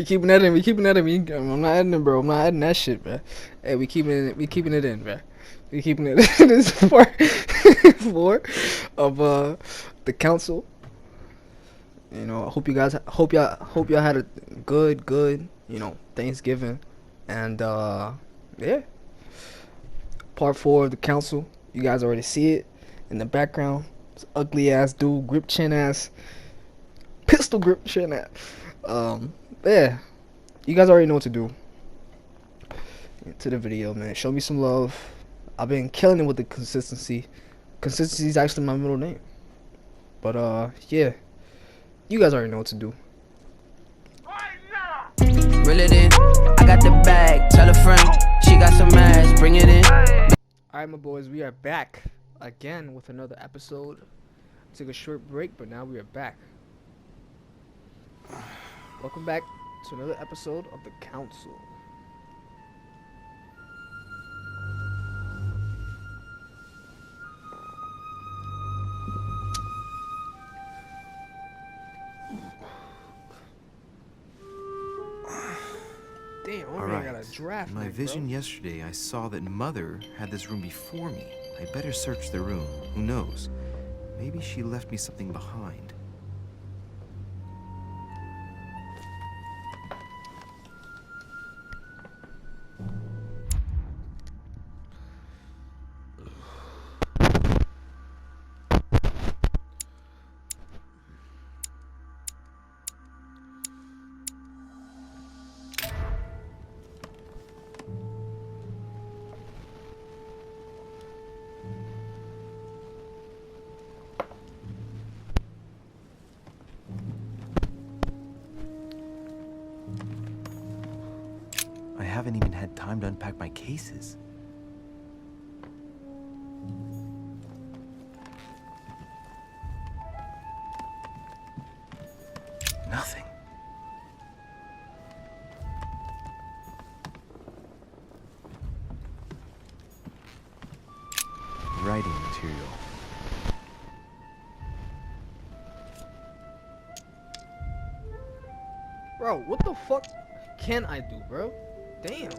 We keeping that in. We keeping that in. I'm not adding it, bro. I'm not adding that shit, bro. Hey, we keeping it. We keeping it in, bro. We keeping it. This is part four of the council. You know, I hope you guys hope y'all had a good Thanksgiving, and yeah, part four of the council. You guys already see it in the background. This ugly ass dude, grip chin ass, pistol grip chin ass. Yeah, you guys already know what to do. To the video, man. Show me some love. I've been killing it with the consistency. Consistency is actually my middle name. But yeah, you guys already know what to do. Reel it in, I got the bag, tell a friend, she got some ass, bring it in. Alright, my boys, we are back again with another episode. Took a short break, but now we are back. Welcome back to another episode of the council. Damn, All I right. got a draft. In my vision yesterday, I saw that Mother had this room before me. I better search the room. Who knows? Maybe she left me something behind. I haven't even had time to unpack my cases. Nothing. Writing material. Bro, what the fuck can I do, bro? Damn.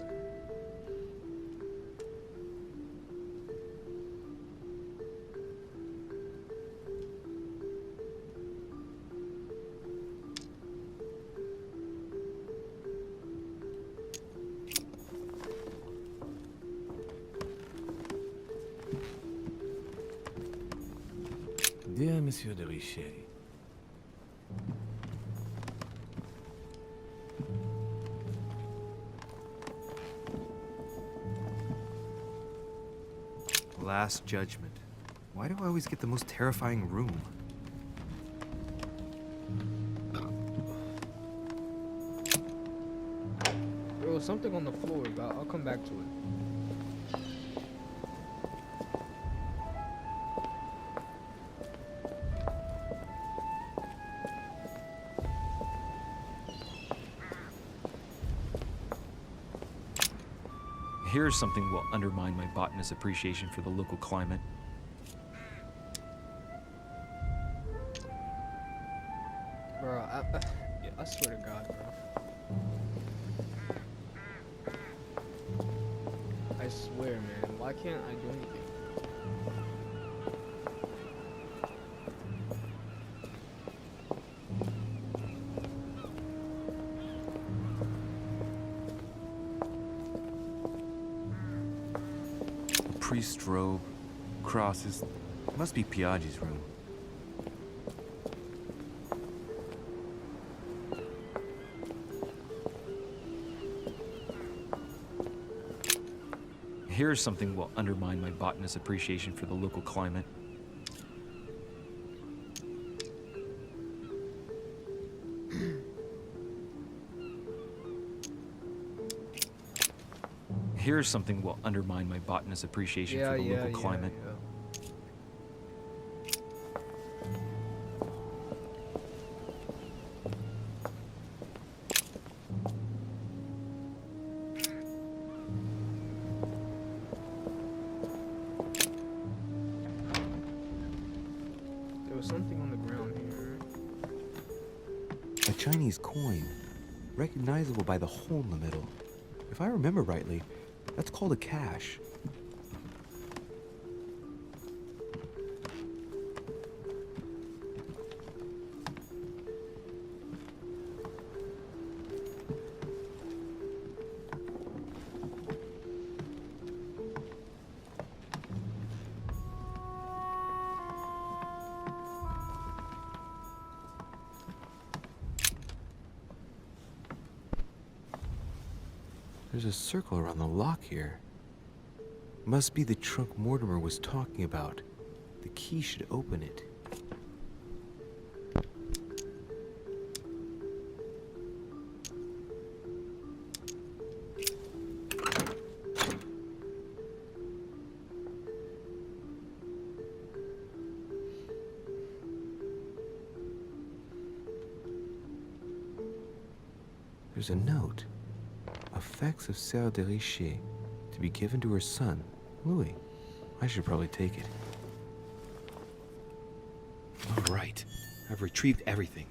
Dear Monsieur de Richet, Last Judgment. Why do I always get the most terrifying room? There was something on the floor, but I'll come back to it. Here's something will undermine my botanist's appreciation for the local climate. Bro, I swear to God, bro. I swear, man. Why can't I do anything? Priest robe, crosses. Must be Piaggi's room. Here's something will undermine my botanist's appreciation for the local climate. Here's something will undermine my botanist's appreciation for the local climate. Yeah. There was something on the ground here. A Chinese coin. recognizable by the hole in the middle. If I remember rightly, that's called a cache. There's a circle around the lock here. Must be the trunk Mortimer was talking about. The key should open it. There's a note. Effects of Sœur de Richer, to be given to her son, Louis. I should probably take it. All right, I've retrieved everything.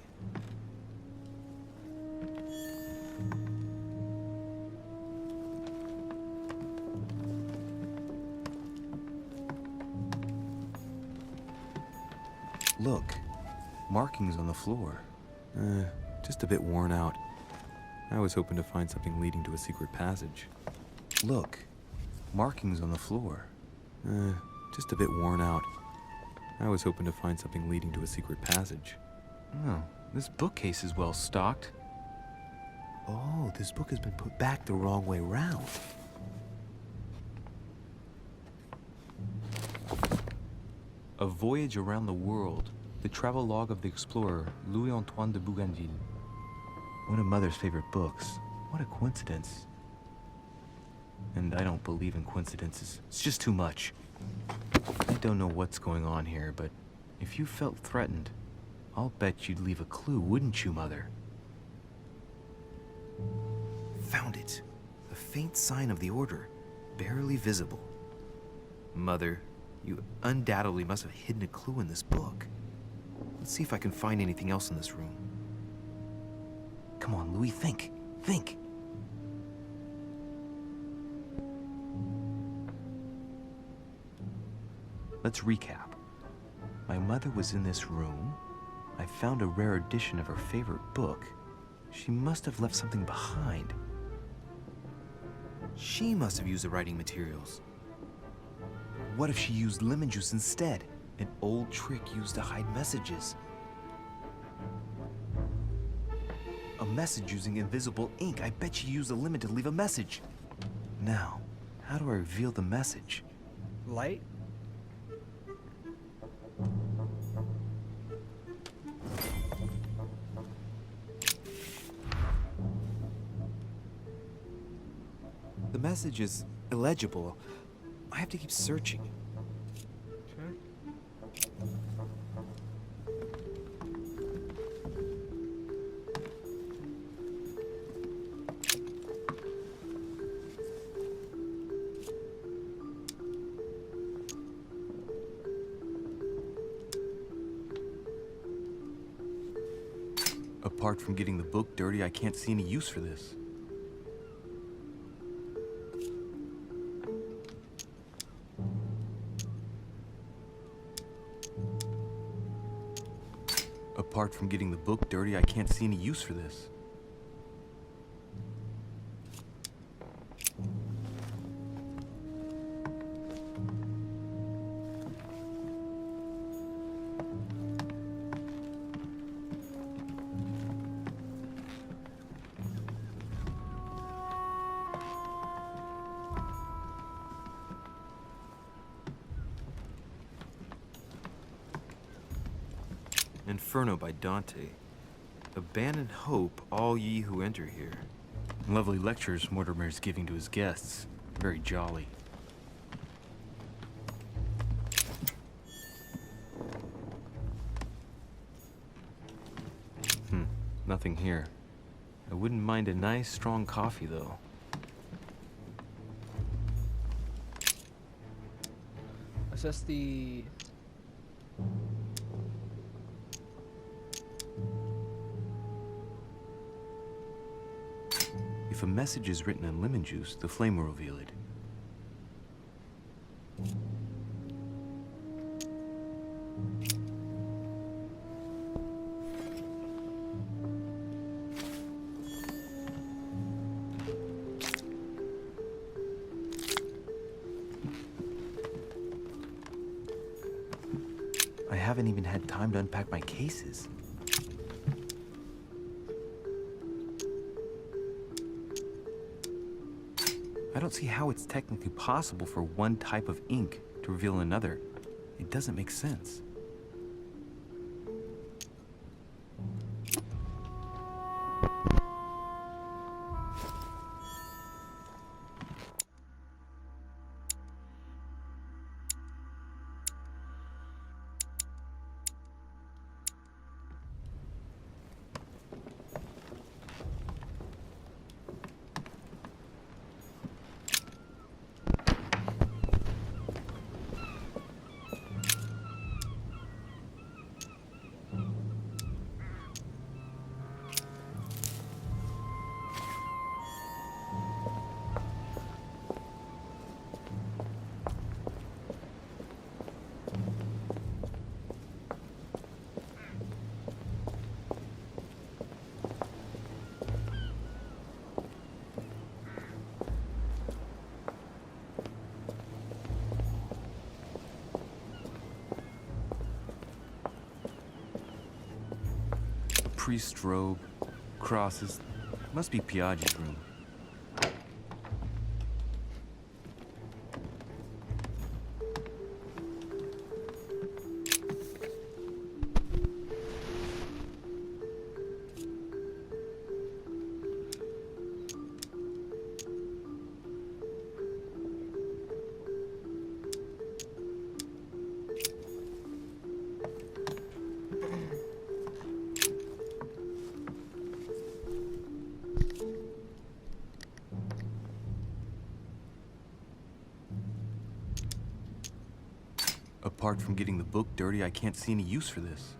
Look, markings on the floor. Just a bit worn out. I was hoping to find something leading to a secret passage. Look, markings on the floor. Just a bit worn out. I was hoping to find something leading to a secret passage. Oh, this bookcase is well stocked. Oh, this book has been put back the wrong way round. A Voyage Around the World. The travelogue of the explorer, Louis-Antoine de Bougainville. One of Mother's favorite books. What a coincidence. And I don't believe in coincidences. It's just too much. I don't know what's going on here, but if you felt threatened, I'll bet you'd leave a clue, wouldn't you, Mother? Found it. A faint sign of the order, barely visible. Mother, you undoubtedly must have hidden a clue in this book. Let's see if I can find anything else in this room. Come on, Louis, think. Think. Let's recap. My mother was in this room. I found a rare edition of her favorite book. She must have left something behind. She must have used the writing materials. What if she used lemon juice instead? An old trick used to hide messages. A message using invisible ink. I bet she used a lemon to leave a message. Now, how do I reveal the message? Light? The message is illegible. I have to keep searching. Apart from getting the book dirty, I can't see any use for this. Apart from getting the book dirty, I can't see any use for this. Inferno by Dante. Abandon hope, all ye who enter here. Lovely lectures Mortimer's giving to his guests. Very jolly. Nothing here. I wouldn't mind a nice, strong coffee, though. Assess the... If a message is written in lemon juice, the flame will reveal it. I haven't even had time to unpack my cases. I don't see how it's technically possible for one type of ink to reveal another. It doesn't make sense. Priest's robe, crosses. Must be Piaggi's room. Apart from getting the book dirty, I can't see any use for this.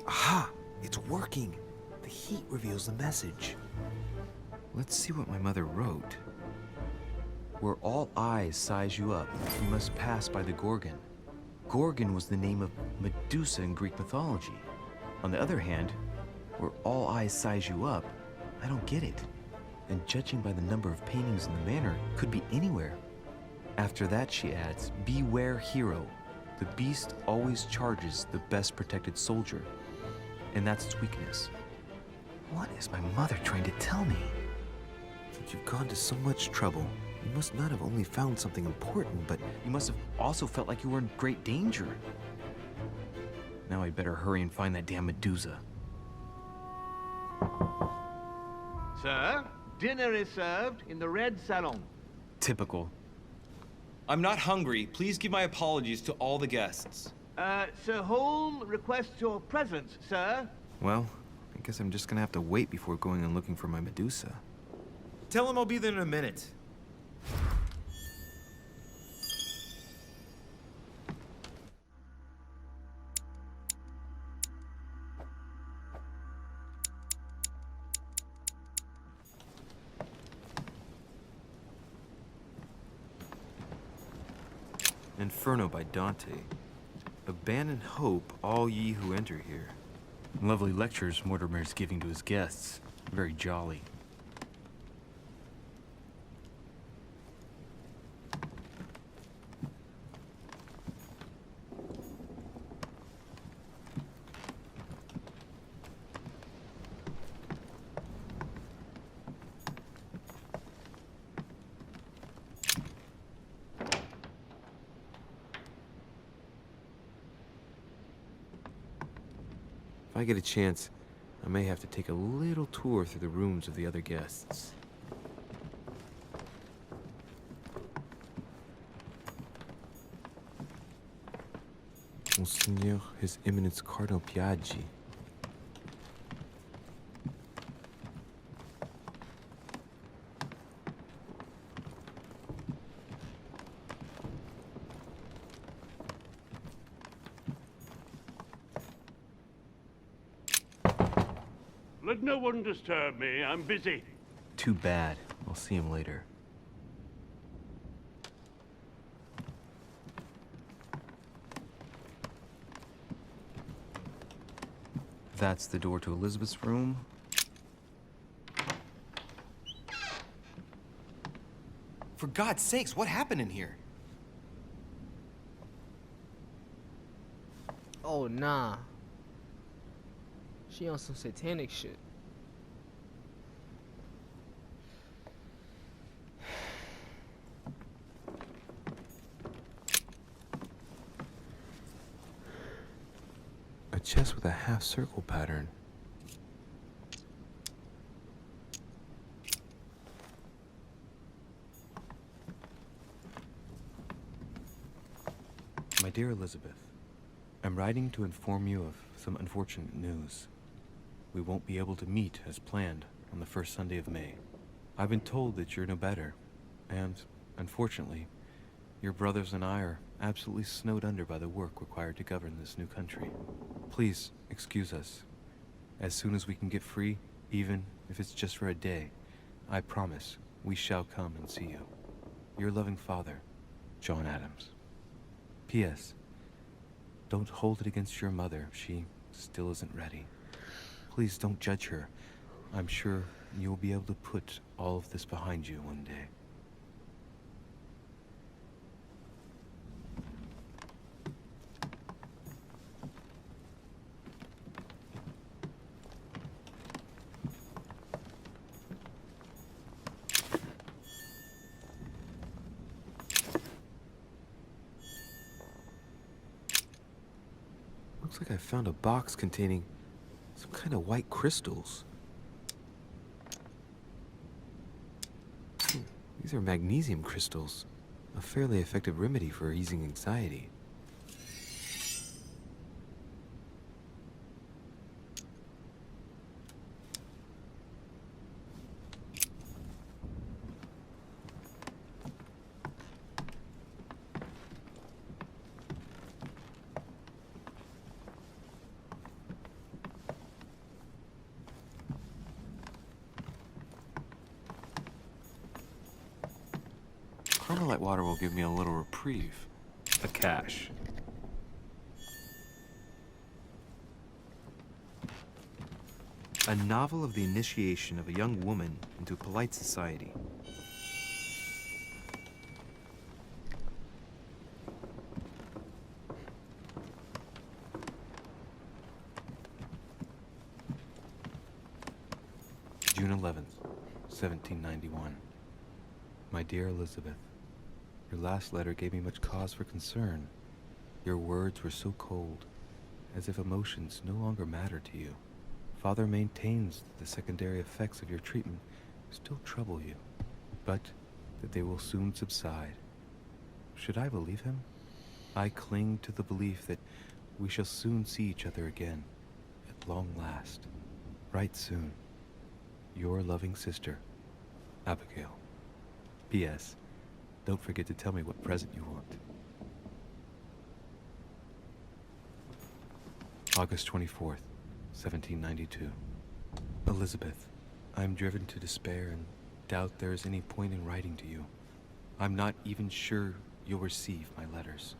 Aha! It's working! The heat reveals the message. Let's see what my mother wrote. Where all eyes size you up, you must pass by the Gorgon. Gorgon was the name of Medusa in Greek mythology. On the other hand, where all eyes size you up, I don't get it. And judging by the number of paintings in the manor, could be anywhere. After that, she adds, beware hero. The beast always charges the best protected soldier. And that's its weakness. What is my mother trying to tell me? Since you've gone to so much trouble, you must not have only found something important, but You must have also felt like you were in great danger. Now I'd better hurry and find that damn Medusa. Sir, dinner is served in the red salon. Typical. I'm not hungry. Please give my apologies to all the guests. Sir Holm requests your presence, sir. Well, I guess I'm just gonna have to wait before going and looking for my Medusa. Tell him I'll be there in a minute. Inferno by Dante. Abandon hope, all ye who enter here. Lovely lectures Mortimer's giving to his guests. Very jolly. if I get a chance, I may have to take a little tour through the rooms of the other guests. We'll Monseigneur, His Eminence Cardinal Piaggi. Let no one disturb me. I'm busy. Too bad. I'll see him later. That's the door to Elizabeth's room. For God's sakes, what happened in here? Oh nah. She on some satanic shit. A chest with a half-circle pattern. My dear Elizabeth, I'm writing to inform you of some unfortunate news. We won't be able to meet as planned on the first Sunday of May. I've been told that you're no better, and, unfortunately, your brothers and I are absolutely snowed under by the work required to govern this new country. Please, excuse us. As soon as we can get free, even if it's just for a day, I promise we shall come and see you. Your loving father, John Adams. P.S. Don't hold it against your mother if she still isn't ready. Please don't judge her. I'm sure you'll be able to put all of this behind you one day. Looks like I found a box containing some kind of white crystals. These are magnesium crystals, a fairly effective remedy for easing anxiety. Carmelite water will give me a little reprieve. A cache. A novel of the initiation of a young woman into polite society. June 11th, 1791. My dear Elizabeth, your last letter gave me much cause for concern. Your words were so cold, as if emotions no longer matter to you. Father maintains that the secondary effects of your treatment still trouble you, but that they will soon subside. Should I believe him? I cling to the belief that we shall soon see each other again, at long last. Right soon. Your loving sister, Abigail. P.S. Don't forget to tell me what present you want. August 24th, 1792. Elizabeth, I'm driven to despair and doubt there is any point in writing to you. I'm not even sure you'll receive my letters.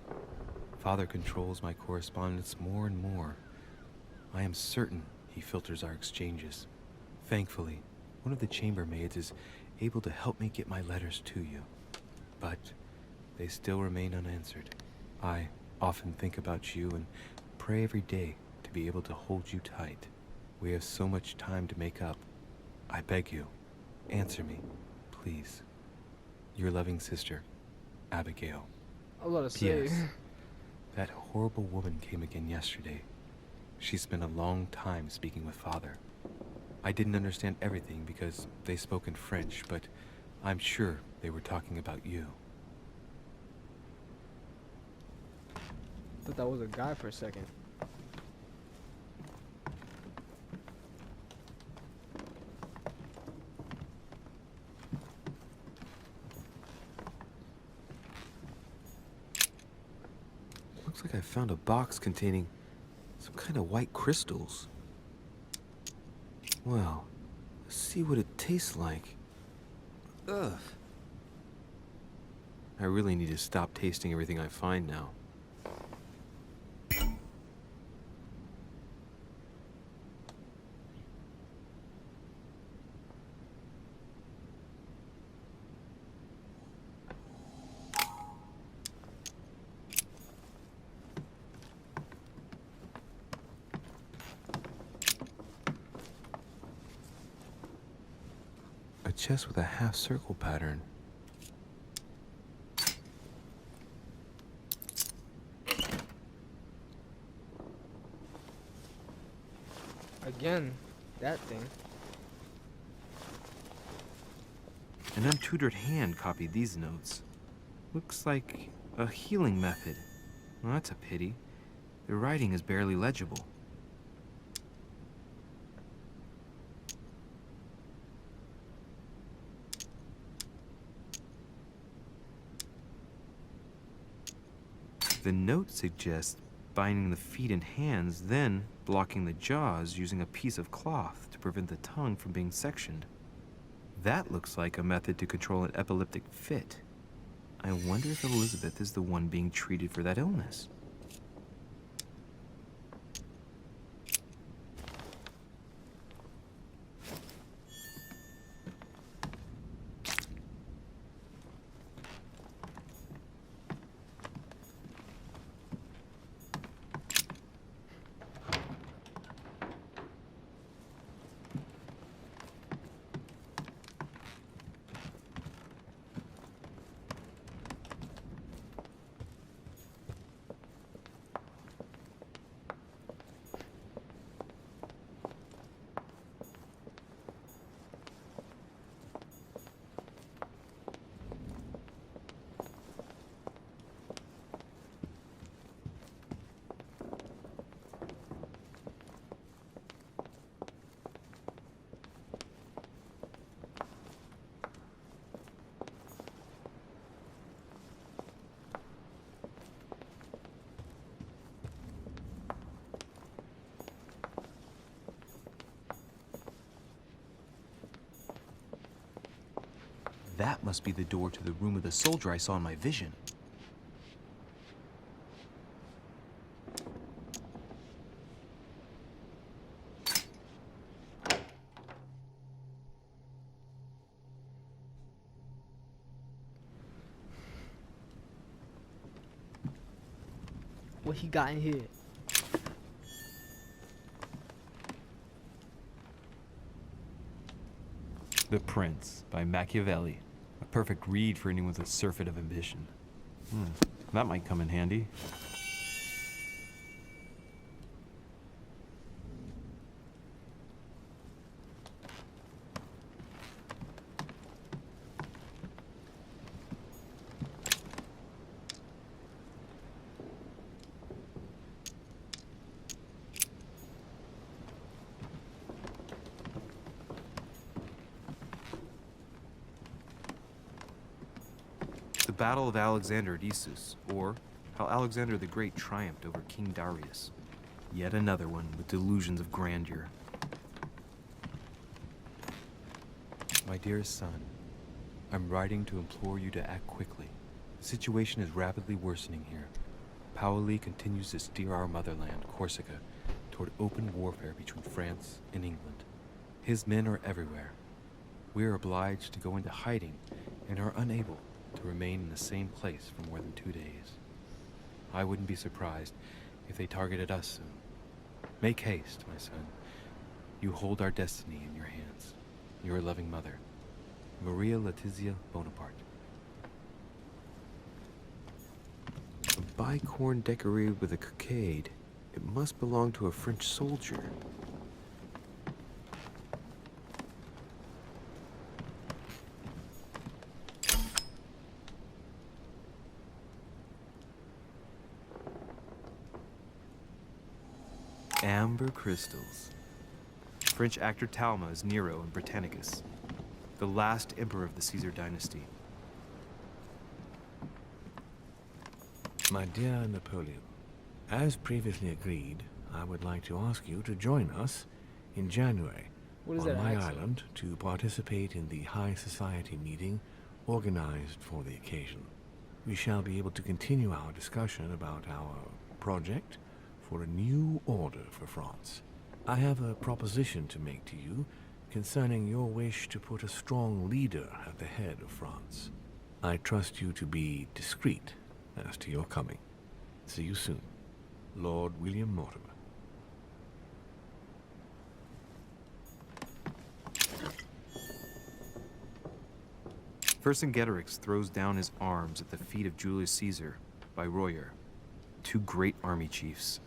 Father controls my correspondence more and more. I am certain he filters our exchanges. Thankfully, one of the chambermaids is able to help me get my letters to you. But they still remain unanswered. I often think about you and pray every day to be able to hold you tight. We have so much time to make up. I beg you, answer me, please. Your loving sister, Abigail. I was about to say. P.S. That horrible woman came again yesterday. She spent a long time speaking with Father. I didn't understand everything because they spoke in French, but I'm sure they were talking about you. Thought that was a guy for a second. Looks like I found a box containing some kind of white crystals. Well, let's see what it tastes like. Ugh. I really need to stop tasting everything I find now. A chest with a half-circle pattern. Again, that thing. An untutored hand copied these notes. Looks like a healing method. Well, that's a pity. The writing is barely legible. The note suggests binding the feet and hands, then blocking the jaws using a piece of cloth to prevent the tongue from being sectioned. That looks like a method to control an epileptic fit. I wonder if Elizabeth is the one being treated for that illness. That must be the door to the room of the soldier I saw in my vision. What he got in here? The Prince by Machiavelli. A perfect read for anyone with a surfeit of ambition. That might come in handy. The Battle of Alexander at Issus, or how Alexander the Great triumphed over King Darius. Yet another one with delusions of grandeur. My dearest son, I'm writing to implore you to act quickly. The situation is rapidly worsening here. Paoli continues to steer our motherland, Corsica, toward open warfare between France and England. His men are everywhere. We are obliged to go into hiding and are unable to remain in the same place for more than 2 days. I wouldn't be surprised if they targeted us soon. Make haste, my son. You hold our destiny in your hands. Your loving mother, Maria Letizia Bonaparte. A bicorn decorated with a cockade. It must belong to a French soldier. Amber crystals. French actor Talma is Nero in Britannicus, the last emperor of the Caesar dynasty. My dear Napoleon, as previously agreed, I would like to ask you to join us in January What is on that my accent? island to participate in the High Society meeting organized for the occasion. We shall be able to continue our discussion about our project for a new order for France. I have a proposition to make to you concerning your wish to put a strong leader at the head of France. I trust you to be discreet as to your coming. See you soon. Lord William Mortimer. Vercingetorix throws down his arms at the feet of Julius Caesar by Royer, two great army chiefs.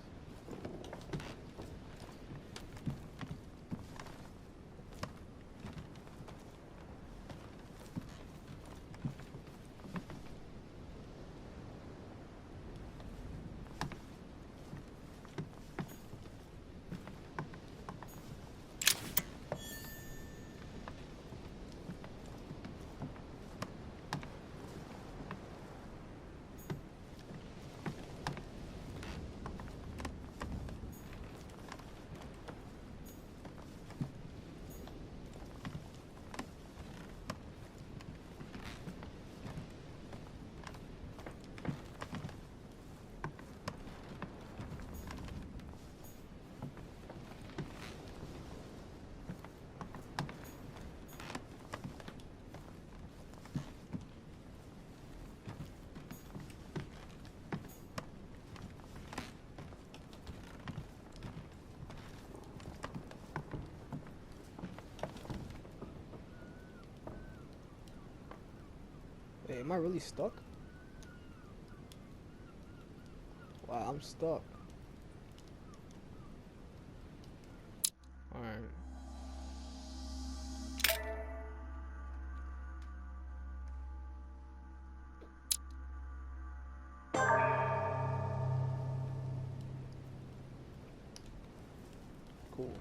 Wait, am I really stuck? Wow, I'm stuck. Alright. Cool.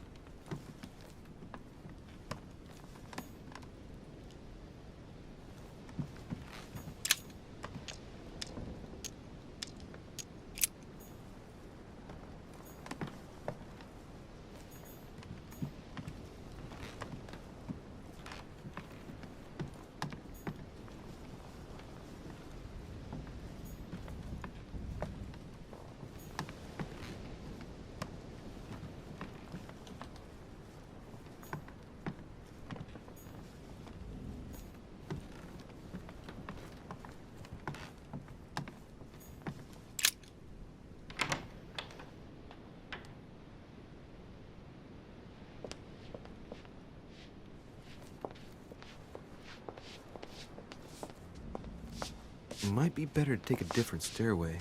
It might be better to take a different stairway.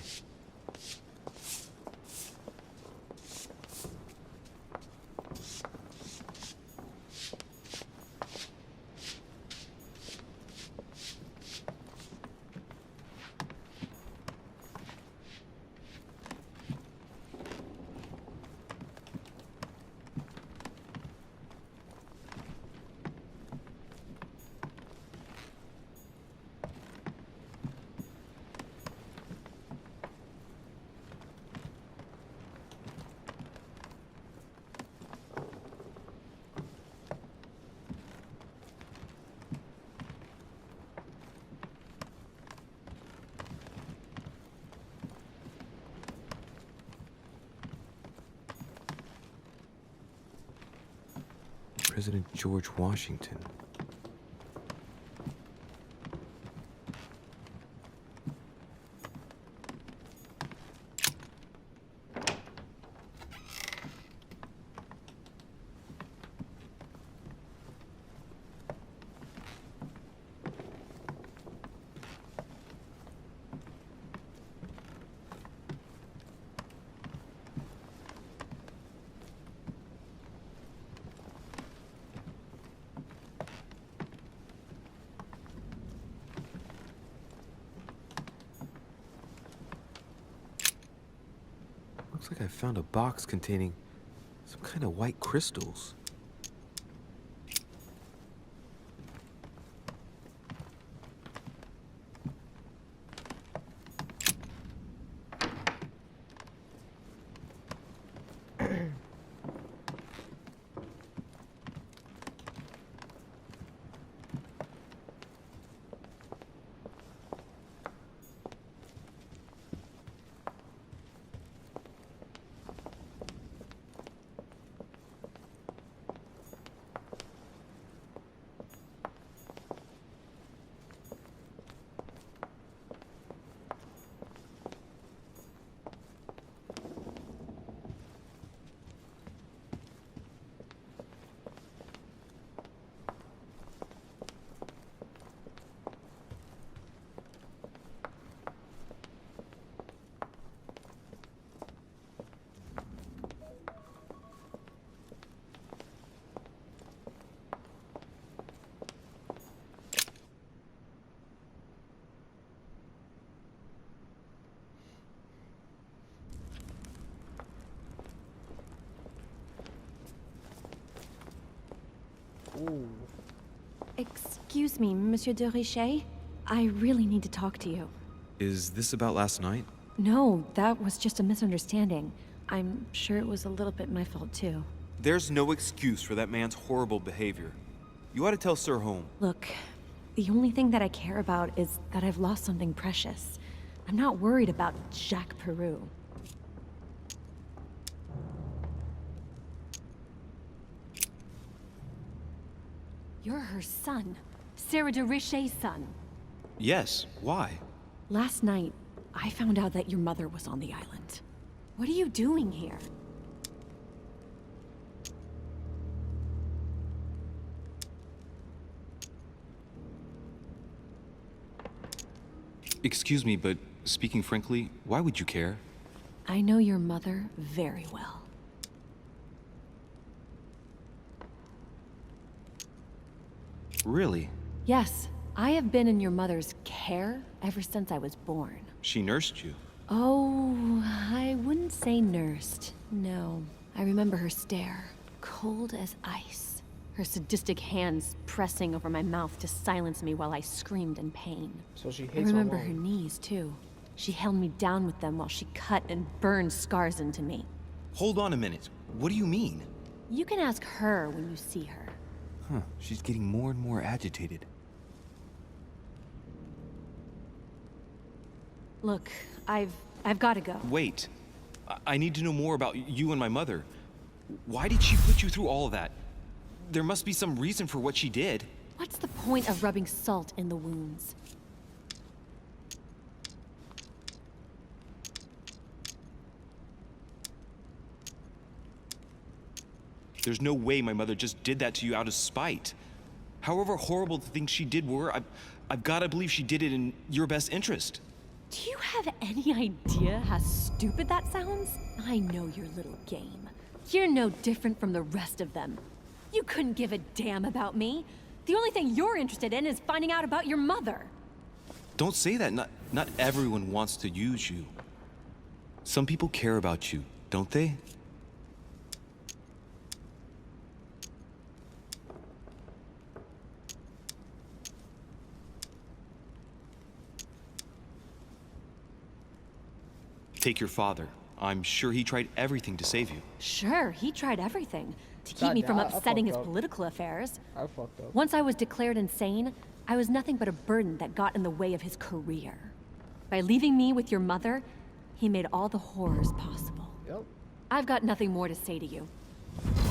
President George Washington. Looks like I found a box containing Some kind of white crystals. Ooh. Excuse me, Monsieur de Richet? I really need to talk to you. Is this about last night? No, that was just a misunderstanding. I'm sure it was a little bit my fault, too. There's no excuse for that man's horrible behavior. You ought to tell Sir Home. Look, the only thing that I care about is that I've lost something precious. I'm not worried about Jacques Peru. You're her son. Sarah de Richet's son. Yes, why? Last night, I found out that your mother was on the island. What are you doing here? Excuse me, but speaking frankly, why would you care? I know your mother very well. Really? Yes, I have been in your mother's care ever since I was born. She nursed you. Oh, I wouldn't say nursed. No. I remember her stare, cold as ice. Her sadistic hands pressing over my mouth to silence me while I screamed in pain. So she I hates her remember her mom. knees, too. She held me down with them while she cut and burned scars into me. Hold on a minute. What do you mean? You can ask her when you see her. Huh, she's getting more and more agitated. Look, I've got to go. Wait. I need to know more about you and my mother. Why did she put you through all of that? There must be some reason for what she did. What's the point of rubbing salt in the wounds? There's no way my mother just did that to you out of spite. However horrible the things she did were, I've got to believe she did it in your best interest. Do you have any idea how stupid that sounds? I know your little game. You're no different from the rest of them. You couldn't give a damn about me. The only thing you're interested in is finding out about your mother. Don't say that. Not everyone wants to use you. Some people care about you, don't they? Take your father. I'm sure he tried everything to save you. Sure, he tried everything to keep me from I upsetting his fucked up. political affairs. I fucked up. Once I was declared insane, I was nothing but a burden that got in the way of his career. By leaving me with your mother, he made all the horrors possible. Yep. I've got nothing more to say to you.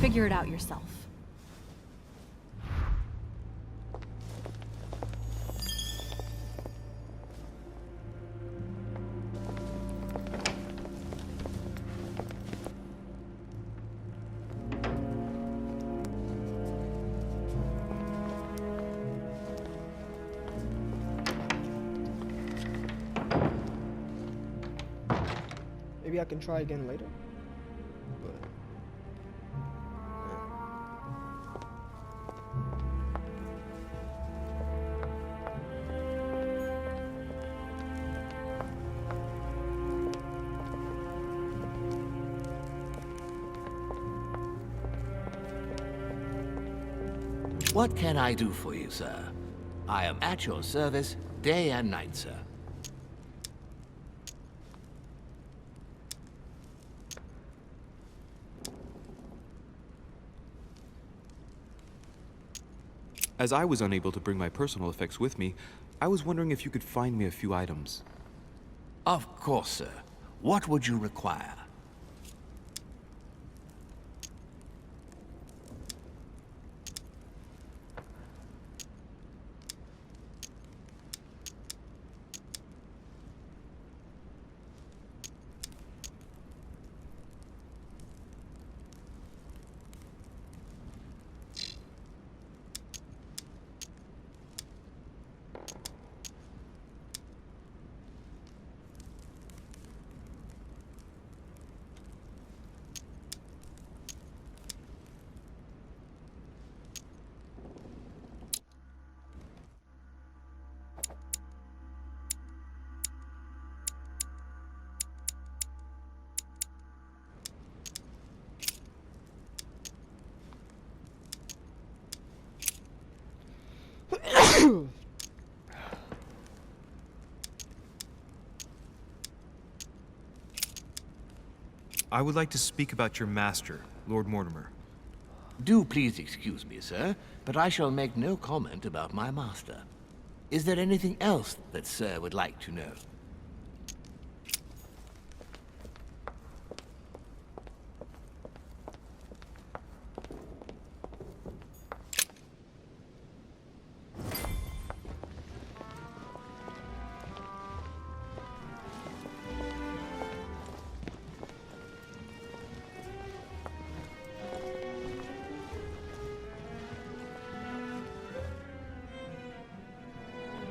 Figure it out yourself. Maybe I can try again later. But What can I do for you, sir? I am at your service, day and night, sir. As I was unable to bring my personal effects with me, I was wondering if you could find me a few items. Of course, sir. What would you require? I would like to speak about your master, Lord Mortimer. Do please excuse me, sir, but I shall make no comment about my master. Is there anything else that sir would like to know?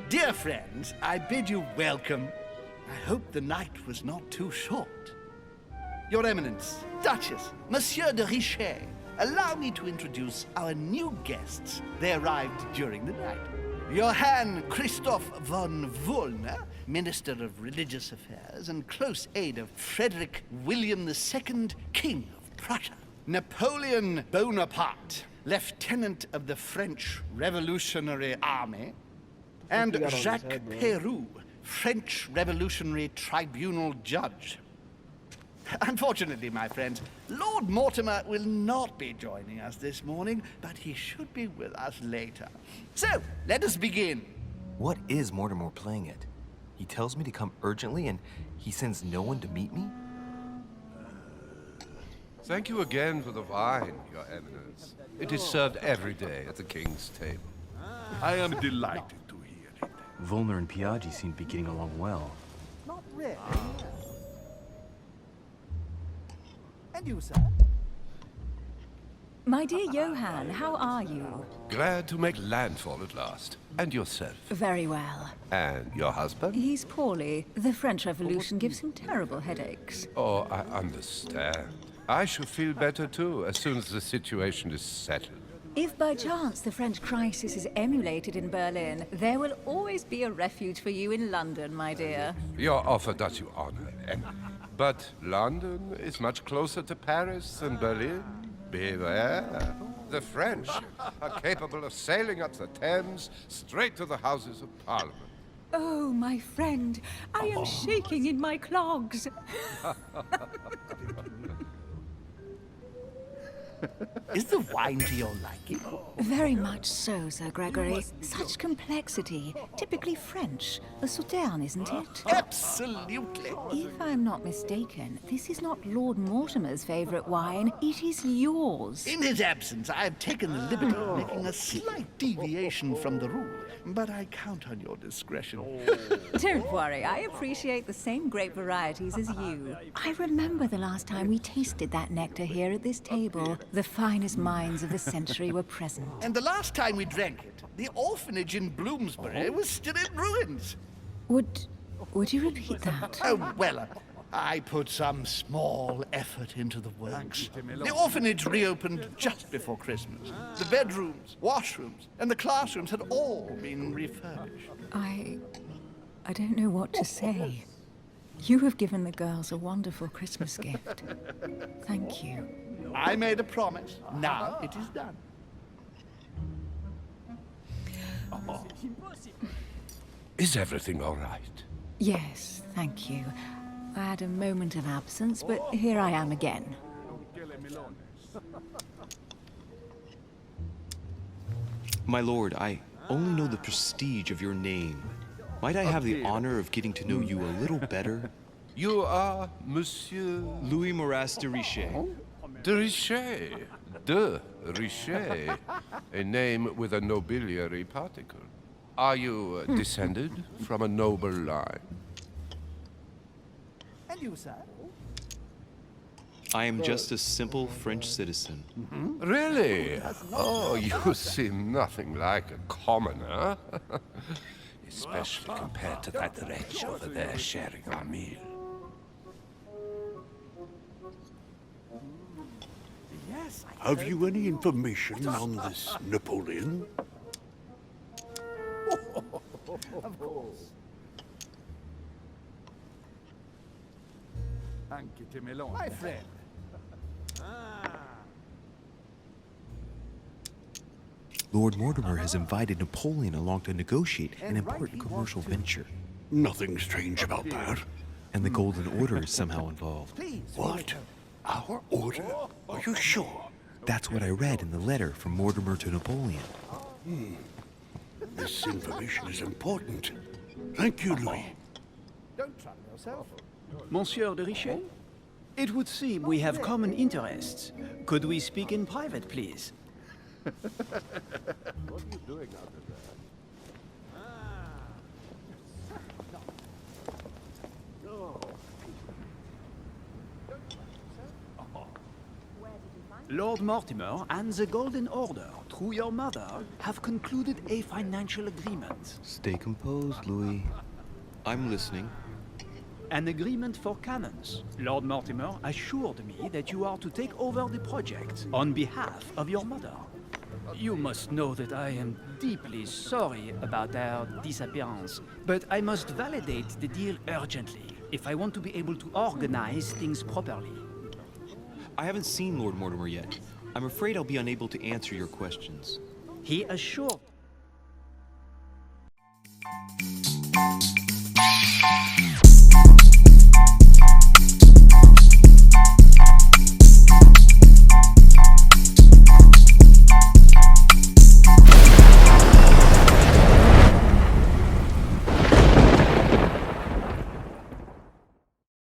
Dear friends, I bid you welcome. I hope the night was not too short. Your Eminence, Duchess, Monsieur de Richet, allow me to introduce our new guests. They arrived during the night. Johann Christoph von Wollner, Minister of Religious Affairs and close aide of Frederick William II, King of Prussia. Napoleon Bonaparte, Lieutenant of the French Revolutionary Army. And Jacques Peroux, French Revolutionary Tribunal Judge. Unfortunately, my friends, Lord Mortimer will not be joining us this morning, but he should be with us later. So, let us begin. What is Mortimer playing at? He tells me to come urgently and he sends no one to meet me? Thank you again for the wine, Your Eminence. It is served every day at the king's table. I am delighted to hear it. Volner and Piaggi seem to be getting along well. Not really. And you, sir? My dear Johann, how are you? Glad to make landfall at last. And yourself? Very well. And your husband? He's poorly. The French Revolution gives him terrible headaches. Oh, I understand. I shall feel better too, as soon as the situation is settled. If by chance the French crisis is emulated in Berlin, there will always be a refuge for you in London, my dear. Your offer does you honor, then. But London is much closer to Paris than Berlin. Beware. The French are capable of sailing up the Thames straight to the Houses of Parliament. Oh, my friend, I am shaking in my clogs. Is the wine to your liking? Very much so, Sir Gregory. Such complexity. Typically French. A Sauterne, isn't it? Absolutely. If I'm not mistaken, this is not Lord Mortimer's favorite wine. It is yours. In his absence, I have taken the liberty of making a slight deviation from the rule, but I count on your discretion. Don't worry, I appreciate the same grape varieties as you. I remember the last time we tasted that nectar here at this table. The finest minds of the century were present. And the last time we drank it, the orphanage in Bloomsbury was still in ruins. Would you repeat that? Oh, well, I put some small effort into the works. The orphanage reopened just before Christmas. The bedrooms, washrooms, and the classrooms had all been refurbished. I don't know what to say. You have given the girls a wonderful Christmas gift. Thank you. I made a promise. Now it is done. Is everything all right? Yes, thank you. I had a moment of absence, but here I am again. My lord, I only know the prestige of your name. Might I have the honor of getting to know you a little better? You are Monsieur... Louis Moras de Richet. De Richet. De Richet. A name with a nobiliary particle. Are you descended from a noble line? And you, sir? I am just a simple French citizen. Really? Oh, you seem nothing like a commoner. Especially compared to that wretch over there sharing our meal. Have you any information on this Napoleon? Of course. My friend. Lord Mortimer has invited Napoleon along to negotiate an important commercial venture. Nothing strange about that. And the Golden Order is somehow involved. What? Our order? Are you sure? That's what I read in the letter from Mortimer to Napoleon. This information is important. Thank you, Louis. Don't trouble yourself. Monsieur de Richet? It would seem we have common interests. Could we speak in private, please? What are you doing out of there? Lord Mortimer and the Golden Order, through your mother, have concluded a financial agreement. Stay composed, Louis. I'm listening. An agreement for cannons. Lord Mortimer assured me that you are to take over the project on behalf of your mother. You must know that I am deeply sorry about their disappearance, but I must validate the deal urgently if I want to be able to organize things properly. I haven't seen Lord Mortimer yet. I'm afraid I'll be unable to answer your questions. He assured